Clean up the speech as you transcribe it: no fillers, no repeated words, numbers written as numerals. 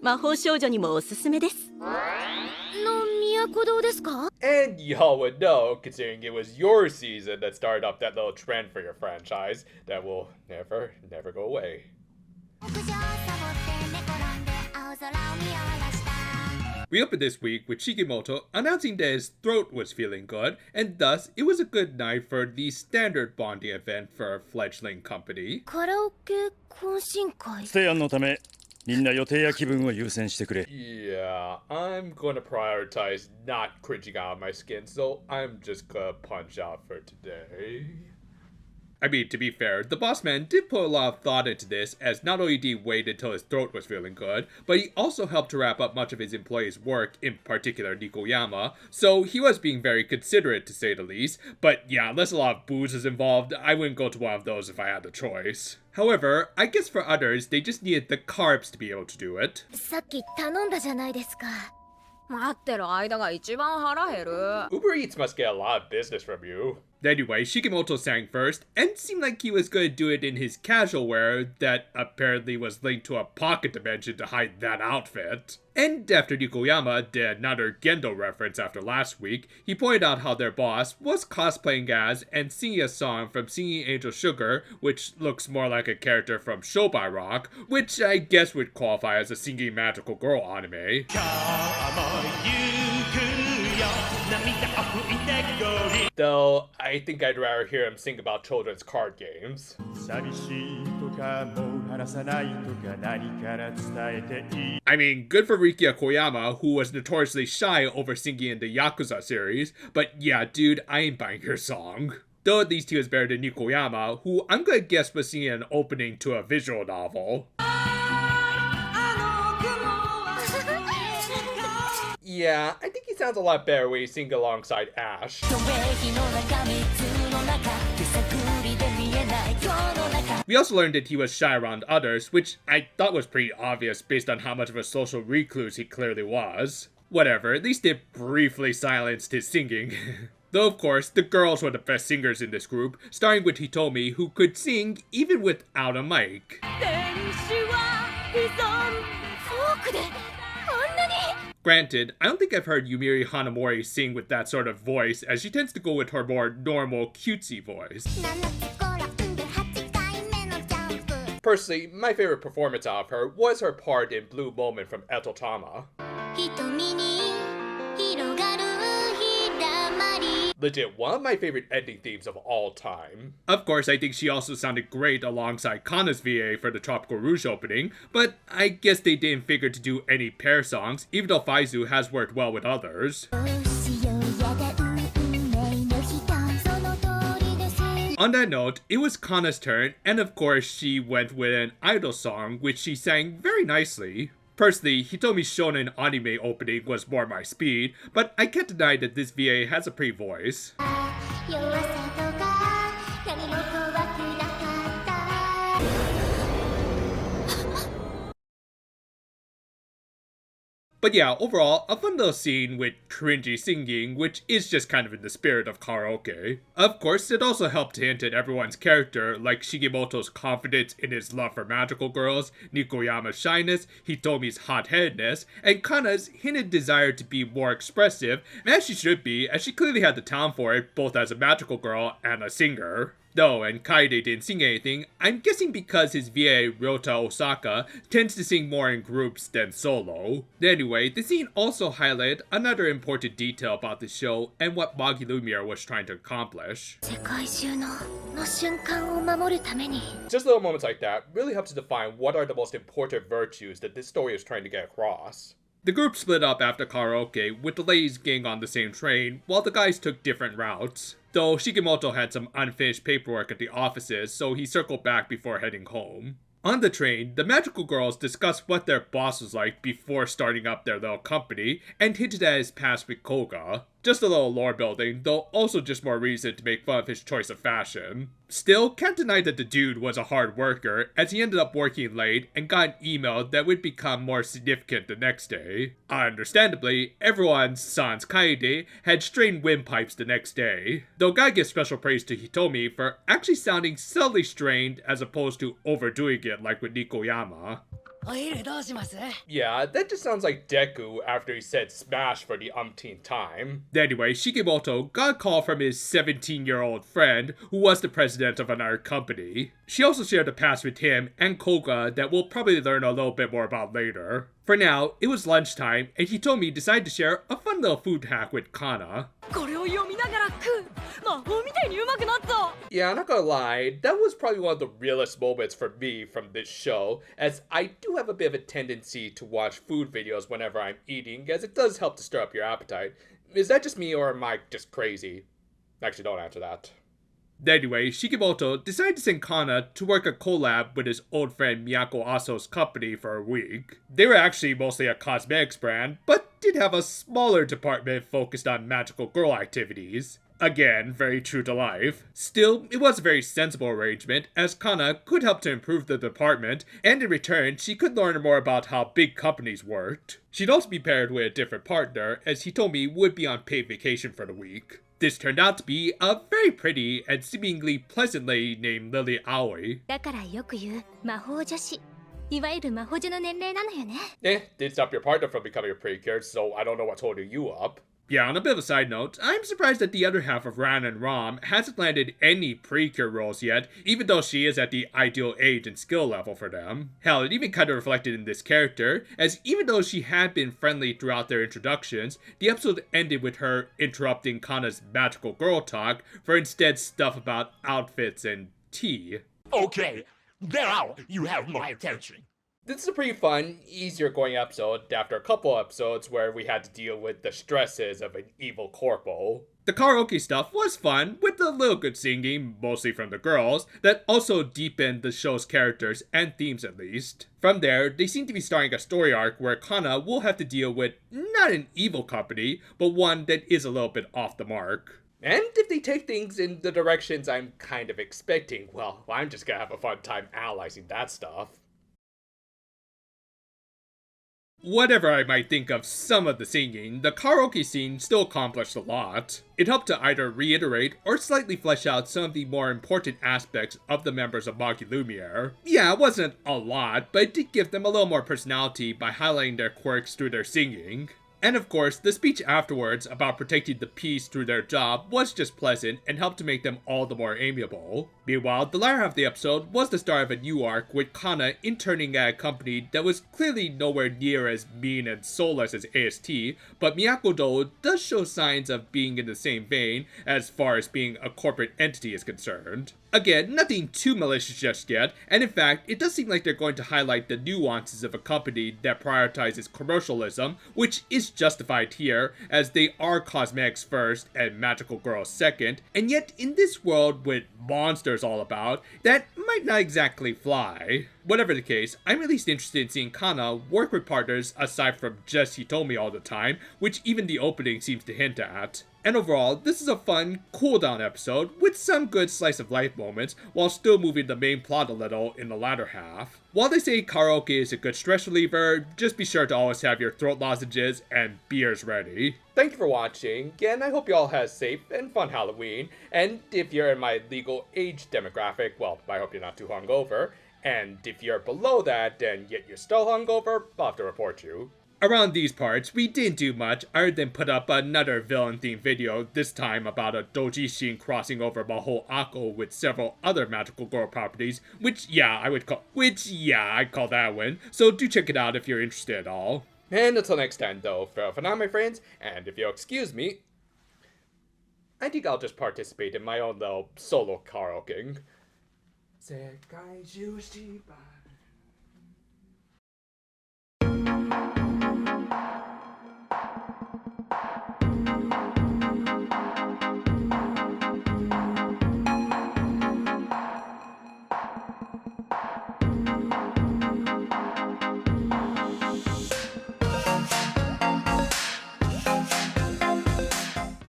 魔法少女にもおすすめです。の都堂ですか? And y'all would know, considering it was your season that started up that little trend for your franchise that will never go away. We opened this week with Shikimoto announcing that his throat was feeling good, and thus it was a good night for the standard bonding event for a fledgling company. Karaoke 懇親会? Yeah, I'm gonna prioritize not cringing out of my skin, so I'm just gonna punch out for today. I mean, to be fair, the boss man did put a lot of thought into this, as not only did he wait until his throat was feeling good, but he also helped to wrap up much of his employees' work, in particular Nikoyama, so he was being very considerate to say the least. But yeah, unless a lot of booze is involved, I wouldn't go to one of those if I had the choice. However, I guess for others, they just needed the carbs to be able to do it. さっき頼んだじゃないですか。待ってる間が一番腹減る。Uber Eats must get a lot of business from you. Anyway, Shikimoto sang first, and seemed like he was going to do it in his casual wear that apparently was linked to a pocket dimension to hide that outfit. And after Nikoyama did another Gendo reference after last week, he pointed out how their boss was cosplaying as and singing a song from Singing Angel Sugar, which looks more like a character from Show by Rock, which I guess would qualify as a singing magical girl anime. Though, I think I'd rather hear him sing about children's card games. I mean, good for Rikia Koyama, who was notoriously shy over singing in the Yakuza series, but yeah, dude, I ain't buying your song. Though at least he was better than Nikoyama, who I'm gonna guess was singing an opening to a visual novel. Yeah, I think he sounds a lot better when he's singing alongside Ash. We also learned that he was shy around others, which I thought was pretty obvious based on how much of a social recluse he clearly was. Whatever, at least it briefly silenced his singing. Though of course, the girls were the best singers in this group, starting with Hitomi, who could sing even without a mic. Granted, I don't think I've heard Yumiri Hanamori sing with that sort of voice, as she tends to go with her more normal, cutesy voice. Personally, my favorite performance out of her was her part in Blue Moment from Etotama. Legit, one of my favorite ending themes of all time. Of course, I think she also sounded great alongside Kana's VA for the Tropical Rouge opening, but I guess they didn't figure to do any pair songs, even though Faizu has worked well with others. On that note, it was Kana's turn, and of course she went with an idol song, which she sang very nicely. Personally, Hitomi's shonen anime opening was more my speed, but I can't deny that this VA has a pretty voice. But yeah, overall, a fun little scene with cringy singing, which is just kind of in the spirit of karaoke. Of course, it also helped to hint at everyone's character, like Shigimoto's confidence in his love for magical girls, Nikoyama's shyness, Hitomi's hot-headedness, and Kana's hinted desire to be more expressive, and as she should be, as she clearly had the talent for it, both as a magical girl and a singer. Though, and Kaede didn't sing anything, I'm guessing because his VA, Ryota Osaka, tends to sing more in groups than solo. Anyway, the scene also highlighted another important detail about the show and what Magilumiere was trying to accomplish. Just little moments like that really help to define what are the most important virtues that this story is trying to get across. The group split up after karaoke, with the ladies getting on the same train, while the guys took different routes. Though Shikimoto had some unfinished paperwork at the offices, so he circled back before heading home. On the train, the magical girls discussed what their boss was like before starting up their little company, and hinted at his past with Koga. Just a little lore building, though also just more reason to make fun of his choice of fashion. Still, can't deny that the dude was a hard worker, as he ended up working late and got an email that would become more significant the next day. Understandably, everyone, sans Kaede, had strained windpipes the next day. Though gotta give special praise to Hitomi for actually sounding subtly strained as opposed to overdoing it like with Nikoyama. Yeah, that just sounds like Deku after he said smash for the umpteenth time. Anyway, Shikimoto got a call from his 17-year-old friend, who was the president of another company. She also shared a past with him and Koga that we'll probably learn a little bit more about later. For now, it was lunchtime, and he told me he decided to share a fun little food hack with Kana. Yeah, I'm not gonna lie, that was probably one of the realest moments for me from this show, as I do have a bit of a tendency to watch food videos whenever I'm eating, as it does help to stir up your appetite. Is that just me, or am I just crazy? Actually, don't answer that. Anyway, Shikimoto decided to send Kana to work a collab with his old friend Miyako Aso's company for a week. They were actually mostly a cosmetics brand, but did have a smaller department focused on magical girl activities. Again, very true to life. Still, it was a very sensible arrangement, as Kana could help to improve the department, and in return, she could learn more about how big companies worked. She'd also be paired with a different partner, as he told me would be on paid vacation for the week. This turned out to be a very pretty and seemingly pleasant lady named Lily Aoi. Did stop your partner from becoming a precure, so I don't know what's holding you up. Yeah, on a bit of a side note, I'm surprised that the other half of Ran and Rom hasn't landed any precure roles yet, even though she is at the ideal age and skill level for them. Hell, it even kind of reflected in this character, as even though she had been friendly throughout their introductions, the episode ended with her interrupting Kana's magical girl talk for instead stuff about outfits and tea. Okay, now you have my attention. This is a pretty fun, easier going episode after a couple episodes where we had to deal with the stresses of an evil corporal. The karaoke stuff was fun, with a little good singing, mostly from the girls, that also deepened the show's characters and themes at least. From there, they seem to be starting a story arc where Kana will have to deal with not an evil company, but one that is a little bit off the mark. And if they take things in the directions I'm kind of expecting, well, I'm just gonna have a fun time analyzing that stuff. Whatever I might think of some of the singing, the karaoke scene still accomplished a lot. It helped to either reiterate or slightly flesh out some of the more important aspects of the members of Magilumiere. Yeah, it wasn't a lot, but it did give them a little more personality by highlighting their quirks through their singing. And of course, the speech afterwards about protecting the peace through their job was just pleasant and helped to make them all the more amiable. Meanwhile, the latter half of the episode was the start of a new arc with Kana interning at a company that was clearly nowhere near as mean and soulless as AST, but Miyako-do does show signs of being in the same vein as far as being a corporate entity is concerned. Again, nothing too malicious just yet, and in fact, it does seem like they're going to highlight the nuances of a company that prioritizes commercialism, which is justified here, as they are cosmetics first and magical girls second, and yet in this world with monsters all about, that might not exactly fly. Whatever the case, I'm at least interested in seeing Kana work with partners aside from just Hitomi all the time, which even the opening seems to hint at. And overall, this is a fun, cool-down episode with some good slice-of-life moments while still moving the main plot a little in the latter half. While they say karaoke is a good stress reliever, just be sure to always have your throat lozenges and beers ready. Thank you for watching, and I hope you all had a safe and fun Halloween. And if you're in my legal age demographic, well, I hope you're not too hungover. And if you're below that and yet you're still hungover, I'll have to report you. Around these parts, we didn't do much other than put up another villain-themed video, this time about a doujishin crossing over Maho Ako with several other magical girl properties, I'd call that one, so do check it out if you're interested at all. And until next time though, farewell for now my friends, and if you'll excuse me, I think I'll just participate in my own little solo karaoke. 世界中しば